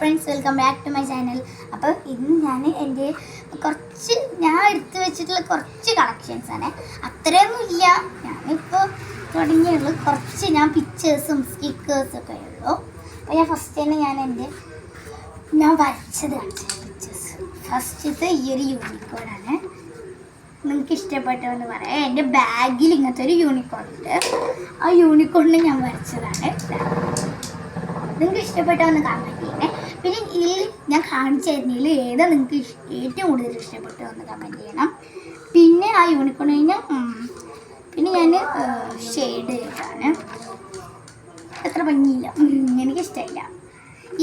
Friends, welcome back to my channel. അപ്പോൾ ഇന്ന് ഞാൻ എൻ്റെ ഞാൻ എടുത്തു വെച്ചിട്ടുള്ള കുറച്ച് കളക്ഷൻസാണ്. അത്രയൊന്നും ഇല്ല, ഞാനിപ്പോൾ തുടങ്ങിയുള്ളൂ. കുറച്ച് ഞാൻ പിക്ചേഴ്സും സ്റ്റിക്കേഴ്സൊക്കെ ഉള്ളൂ. അപ്പോൾ ഞാൻ ഫസ്റ്റ് തന്നെ ഞാൻ വരച്ചത് പിക്ചേഴ്സ്. ഫസ്റ്റത്തെ ഈ ഒരു യൂണിക്കോണാണ്. നിങ്ങൾക്ക് ഇഷ്ടപ്പെട്ടതെന്ന് പറയാം. എൻ്റെ ബാഗിൽ ഇങ്ങനത്തെ ഒരു യൂണിക്കോൺ ഉണ്ട്. ആ യൂണിക്കോണിനെ ഞാൻ വരച്ചതാണ്. നിങ്ങൾക്ക് ഇഷ്ടപ്പെട്ടതെന്ന് കമൻറ്റ് ചെയ്യണേ. പിന്നെ ഇതിൽ ഞാൻ കാണിച്ചു തരുന്നതിൽ ഏതാ നിങ്ങൾക്ക് ഏറ്റവും കൂടുതൽ ഇഷ്ടപ്പെട്ടതെന്ന് കമൻറ്റ് ചെയ്യണം. പിന്നെ ആ യൂണിക്കോൺ കഴിഞ്ഞാൽ പിന്നെ ഞാൻ ഷെയ്ഡ് ചെയ്താണ്. അത്ര ഭംഗിയില്ല, എനിക്കിഷ്ടമില്ല.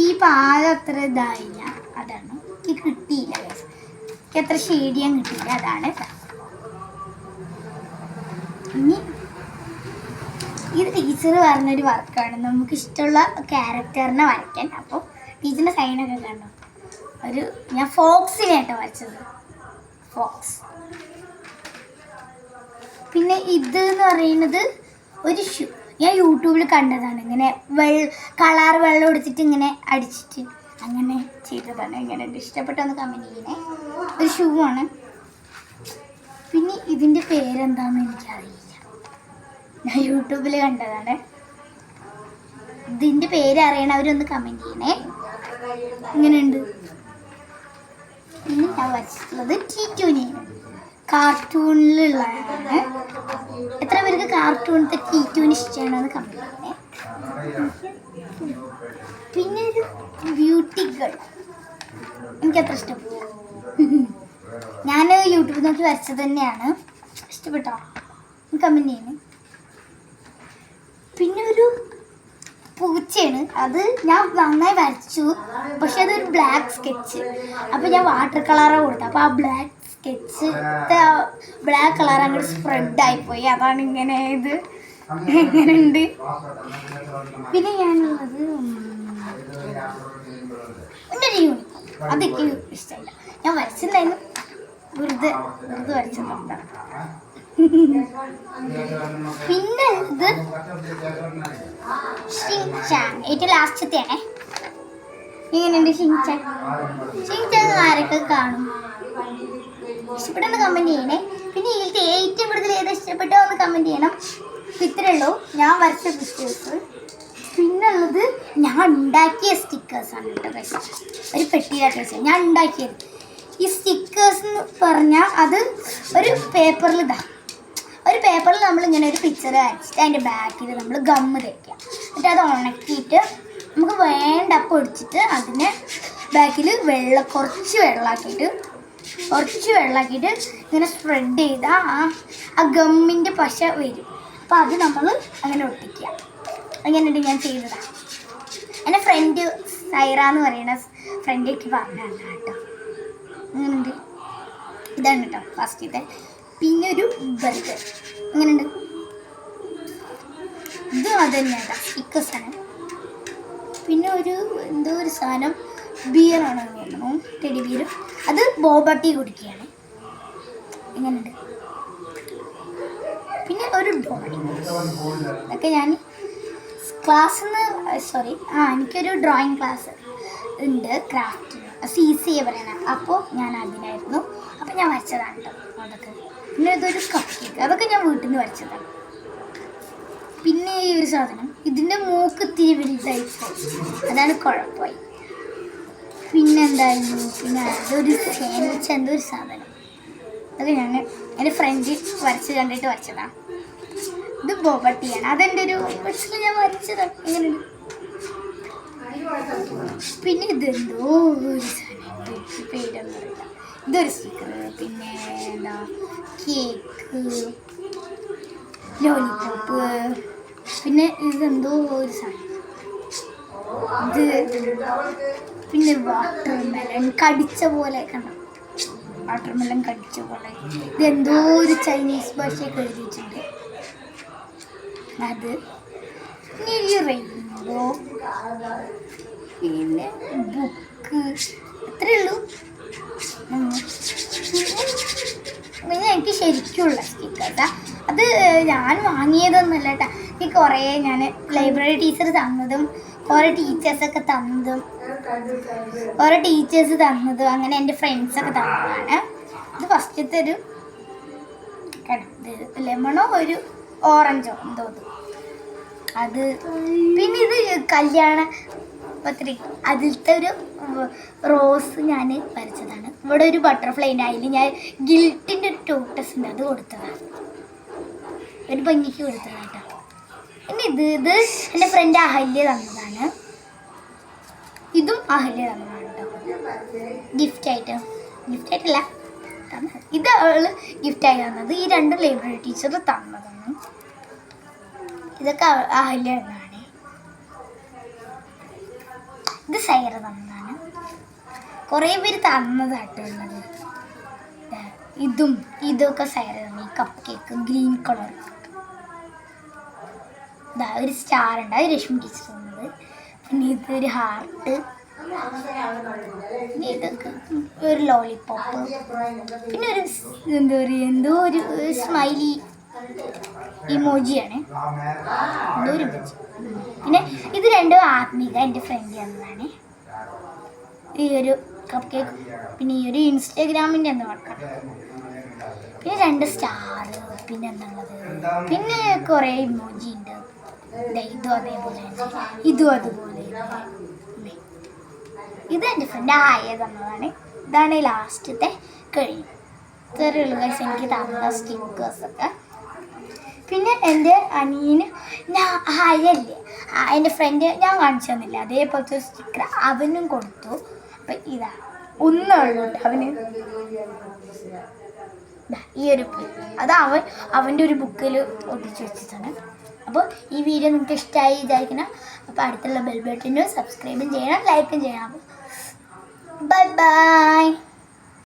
ഈ പാകം അത്ര ഇതായില്ല, അതാണ് എനിക്ക് കിട്ടിയില്ല. എനിക്ക് അത്ര ഷെയ്ഡ് ചെയ്യാൻ കിട്ടിയില്ല, അതാണ്. ഇനി ഇത് ടീച്ചർ പറഞ്ഞൊരു വർക്കാണ്, നമുക്ക് ഇഷ്ടമുള്ള ക്യാരക്ടറിനെ വരയ്ക്കാൻ. അപ്പോൾ ടീച്ചറിൻ്റെ സൈനൊക്കെ കണ്ടോ, ഞാൻ ഫോക്സിനായിട്ടോ വരച്ചത്, ഫോക്സ്. പിന്നെ ഇത് എന്ന് പറയുന്നത് ഒരു ഷൂ. ഞാൻ യൂട്യൂബിൽ കണ്ടതാണ്, ഇങ്ങനെ കളർ വെള്ളം എടുത്തിട്ട് ഇങ്ങനെ അടിച്ചിട്ട് അങ്ങനെ ചെയ്തതാണ്. ഇങ്ങനെ ഇഷ്ടപ്പെട്ടൊന്ന് കമൻറ്റ് ചെയ്യണേ. ഒരു ഷൂ ആണ്. പിന്നെ ഇതിൻ്റെ പേരെന്താണെന്ന് എനിക്കറിയില്ല, ഞാൻ യൂട്യൂബിൽ കണ്ടതാണ്. ഇതിൻ്റെ പേര് അറിയണവരൊന്ന് കമൻറ്റ് ചെയ്യണേ. ഇങ്ങനെയുണ്ട്. പിന്നെ ഞാൻ വരച്ചിട്ടുള്ളത് ടീറ്റൂനെയാണ്, കാർട്ടൂണിലുള്ളതാണ്. എത്ര പേർക്ക് കാർട്ടൂണിലത്തെ ടീറ്റൂന് ഇഷ്ടമാണെന്ന് കമൻറ്റ് ചെയ്യണേ. പിന്നെ ഒരു ബ്യൂട്ടി ഗേൾ എനിക്കത്ര ഇഷ്ടപ്പെട്ടു. ഞാൻ യൂട്യൂബിൽ നോക്കി വരച്ചത് തന്നെയാണ്. ഇഷ്ടപ്പെട്ടോ? കമൻറ്റ് ചെയ്യണേ. പിന്നെ ഒരു പൂച്ചയാണ്. അത് ഞാൻ നന്നായി വരച്ചു, പക്ഷെ അതൊരു ബ്ലാക്ക് സ്കെച്ച്. അപ്പോൾ ഞാൻ വാട്ടർ കളറാണ് കൊടുത്തത്. അപ്പോൾ ആ ബ്ലാക്ക് സ്കെച്ച് ബ്ലാക്ക് കളർ അങ്ങോട്ട് സ്പ്രെഡായിപ്പോയി. അതാണ് ഇങ്ങനെ ഇത് എങ്ങനെയുണ്ട്. പിന്നെ ഞാനുള്ളത് ഒരു യൂണിക്കോൺ. അതൊക്കെ ഇഷ്ടമല്ല, ഞാൻ വരച്ചിട്ടുണ്ടായിരുന്നു, വെറുതെ വരച്ചതുകൊണ്ടാണ്. പിന്നെ ഇത് ഷിൻചാൻ, ഏറ്റവും ലാസ്റ്റത്തെയാണേ. എങ്ങനെയുണ്ട് ഷിൻചാൻ? ഷിൻചാൻ ആരൊക്കെ കാണും? ഇഷ്ടപ്പെട്ടെന്ന് കമൻറ്റ് ചെയ്യണേ. പിന്നെ ഇതിലത്തെ ഏറ്റവും കൂടുതൽ ഏതാ ഇഷ്ടപ്പെട്ടോ എന്ന് കമൻറ്റ് ചെയ്യണം. ഇത്രയേ ഉള്ളൂ ഞാൻ വരച്ച പിക്ചേഴ്സ്. പിന്നെ ഉള്ളത് ഞാൻ ഉണ്ടാക്കിയ സ്റ്റിക്കേഴ്സാണ് കേട്ടോ. ഒരു പെട്ടിയിലാക്കി വെച്ചത് ഞാൻ ഉണ്ടാക്കിയത്. ഈ സ്റ്റിക്കേഴ്സ് എന്ന് പറഞ്ഞാൽ അത് ഒരു പേപ്പറിൽ നമ്മളിങ്ങനെ ഒരു പിക്ചർ വരച്ചിട്ട് അതിൻ്റെ ബാക്കിൽ നമ്മൾ ഗമ്മ് തയ്ക്കുക. എന്നിട്ട് അത് ഉണക്കിയിട്ട് നമുക്ക് വേണ്ട പൊടിച്ചിട്ട് അതിന് ബാക്കിൽ കുറച്ച് വെള്ളമാക്കിയിട്ട് ഇങ്ങനെ സ്പ്രെഡ് ചെയ്താൽ ആ ഗമ്മിൻ്റെ പശ വരും. അപ്പോൾ അത് നമ്മൾ അങ്ങനെ ഒട്ടിക്കുക. അങ്ങനെയുണ്ട് ഞാൻ ചെയ്തതാണ്. എൻ്റെ ഫ്രണ്ട് സൈറ എന്ന് പറയുന്ന ഫ്രണ്ടേക്ക് പറഞ്ഞതാണ് കേട്ടോ. അങ്ങനെയുണ്ട്. ഇതാണ് കേട്ടോ ഫസ്റ്റത്തെ. പിന്നെ ഒരു ബർഗർ അങ്ങനെയുണ്ട്. ഇത് അത് തന്നെയാണ് സ്റ്റിക്കേഴ്സാണ്. പിന്നെ എന്തോ ഒരു സാധനം ബിയറാണോ തോന്നുന്നു, ടെഡി ബിയർ. അത് ബോബട്ടി കുടിക്കുകയാണ്. എങ്ങനെയുണ്ട്. പിന്നെ ഒരു ഡ്രോയിങ്. അതൊക്കെ ഞാൻ എനിക്കൊരു ഡ്രോയിങ് ക്ലാസ് ഉണ്ട്, ക്രാഫ്റ്റിന്, CCA പറയണം. അപ്പോൾ ഞാൻ അതിനായിരുന്നു. അപ്പോൾ ഞാൻ വരച്ചതാണ് കേട്ടോ അതൊക്കെ. പിന്നെ ഇതൊരു കപ്പ് കേക്ക്, അതൊക്കെ ഞാൻ വീട്ടിൽ നിന്ന് വരച്ചതാണ്. പിന്നെ ഈ ഒരു സാധനം, ഇതിൻ്റെ മൂക്ക് ഇത്തിരി വലുതായിപ്പോയി, അതാണ് കുഴപ്പമായി. പിന്നെ എന്തായിരുന്നു, പിന്നെ അതൊരു സാൻഡ്വിച്ച്, എന്തോ ഒരു സാധനം. അത് ഞാൻ എൻ്റെ ഫ്രണ്ട് വരച്ച് കണ്ടിട്ട് വരച്ചതാണ്. ഇത് ബോബട്ടിയാണ്, അതെൻ്റെ ഒരു വരച്ചിൽ ഞാൻ വരച്ചതാണ്. എങ്ങനെയുണ്ട്. പിന്നെ ഇതെന്തോ ഒരു സാധനം, പേരൊന്നും അറിയില്ല. ഇതൊരു സ്റ്റിക്കർ. പിന്നെ എന്താ, കേക്ക്, ലോലിപോപ്പ്. പിന്നെ ഇതെന്തോ ഒരു സാധനം. പിന്നെ വാട്ടർമെലൺ കടിച്ച പോലെ കണ്ടോ, വാട്ടർമെലൺ കടിച്ച പോലെ. ഇതെന്തോ ഒരു ചൈനീസ് ഭാഷയൊക്കെ എഴുതിയിട്ടുണ്ട് അത്. പിന്നെ ഈ റെയിൻബോ, പിന്നെ ബുക്ക്. അത്രയേ ഉള്ളൂ. പിന്നെ എനിക്ക് ശരിക്കുള്ള സ്റ്റിക്കേഴ്സാ. അത് ഞാൻ വാങ്ങിയതൊന്നുമല്ല കേട്ടോ. എനിക്ക് കുറേ ഞാൻ ലൈബ്രറി ടീച്ചർ തന്നതും കുറേ ടീച്ചേഴ്സൊക്കെ തന്നതും ഓരോ ടീച്ചേഴ്സ് തന്നതും അങ്ങനെ എൻ്റെ ഫ്രണ്ട്സൊക്കെ തന്നതാണ്. ഇത് ഫസ്റ്റത്തെ ഒരു ലെമണോ ഒരു ഓറഞ്ചോ എന്തോ അത്. പിന്നെ ഇത് കല്യാണ പത്രിക, അതിലത്തെ ഒരു റോസ് ഞാൻ വരച്ചതാണ്. ഇവിടെ ഒരു ബട്ടർഫ്ലൈ ഉണ്ട്, അതിൽ ഞാൻ ഗിൽറ്റിൻ്റെ ഒരു ടോട്ടസ് ഉണ്ട്, അത് കൊടുത്തതാണ്, ഒരു ഭംഗിക്ക് കൊടുത്തതാണ് കേട്ടോ. പിന്നെ ഇത് എൻ്റെ ഫ്രണ്ട് അഹല്യ തന്നതാണ്. ഇതും അഹല്യ തന്നതാണ് കേട്ടോ, ഗിഫ്റ്റായിട്ടല്ല തന്നത്. ഇത് അവള് ഗിഫ്റ്റായി തന്നത്. ഈ രണ്ടും ലൈബ്രറി ടീച്ചർ തന്നതാണ്. ഇതൊക്കെ അഹല്യ തന്നതാണ്. ഇത് സൈറ തന്നതാണ്. കുറേ പേര് തന്നതായിട്ടുള്ളത്. ഇതൊക്കെ സൈറ തന്നെ. ഈ കപ്പ് കേക്ക് ഗ്രീൻ കളർ, ഒരു സ്റ്റാർ ഉണ്ട്, അത് രശ്മി ടീച്ചർ തന്നത്. പിന്നെ ഇതൊരു ഹാർട്ട്, പിന്നെ ഇതൊക്കെ ഒരു ലോലിപോപ്പ്, പിന്നെ ഒരു എന്തോ ഒരു സ്മൈലി ഇമോജിയാണ്, എന്തോ ഒരു ഇമോജി. പിന്നെ ഇത് രണ്ടും ആത്മീക എൻ്റെ ഫ്രണ്ട് തന്നതാണ്. ഈ ഒരു കപ്പ് കേക്ക്, പിന്നെ ഈ ഒരു ഇൻസ്റ്റാഗ്രാമിൻ്റെ എന്താ കൊടുക്കാം, പിന്നെ 2 സ്റ്റാർ, പിന്നെ എന്താണുള്ളത്, പിന്നെ കുറേ ഇമോജി ഉണ്ട്. ഇതും അതേപോലെ തന്നെ, ഇതും അതുപോലെ. ഇത് എൻ്റെ ഫ്രണ്ട് ആയ തന്നതാണ്. ഇതാണ് ലാസ്റ്റത്തെ കഴിഞ്ഞു. ഇത്രയുള്ള ഗൈസ് എനിക്ക് തന്ന സ്റ്റിക്കേഴ്സൊക്കെ. പിന്നെ എൻ്റെ അനിയന് ഞാൻ ഹായല്ലേ, എൻ്റെ ഫ്രണ്ട് ഞാൻ കാണിച്ചു തന്നില്ല, അതേപോലത്തെ സ്റ്റിക്കർ അവനും കൊടുത്തു. അപ്പം ഇതാ ഒന്നുള്ളൂ അവന്. ഈ ഒരു അത് അവൻ്റെ ഒരു ബുക്കിൽ ഒട്ടിച്ച് വെച്ചിട്ടാണ്. അപ്പോൾ ഈ വീഡിയോ നിങ്ങൾക്ക് ഇഷ്ടമായി വിചാരിക്കണം. അപ്പോൾ അടുത്തുള്ള ബെൽ ബട്ടനും സബ്സ്ക്രൈബും ചെയ്യണം, ലൈക്കും ചെയ്യണം. Bye bye.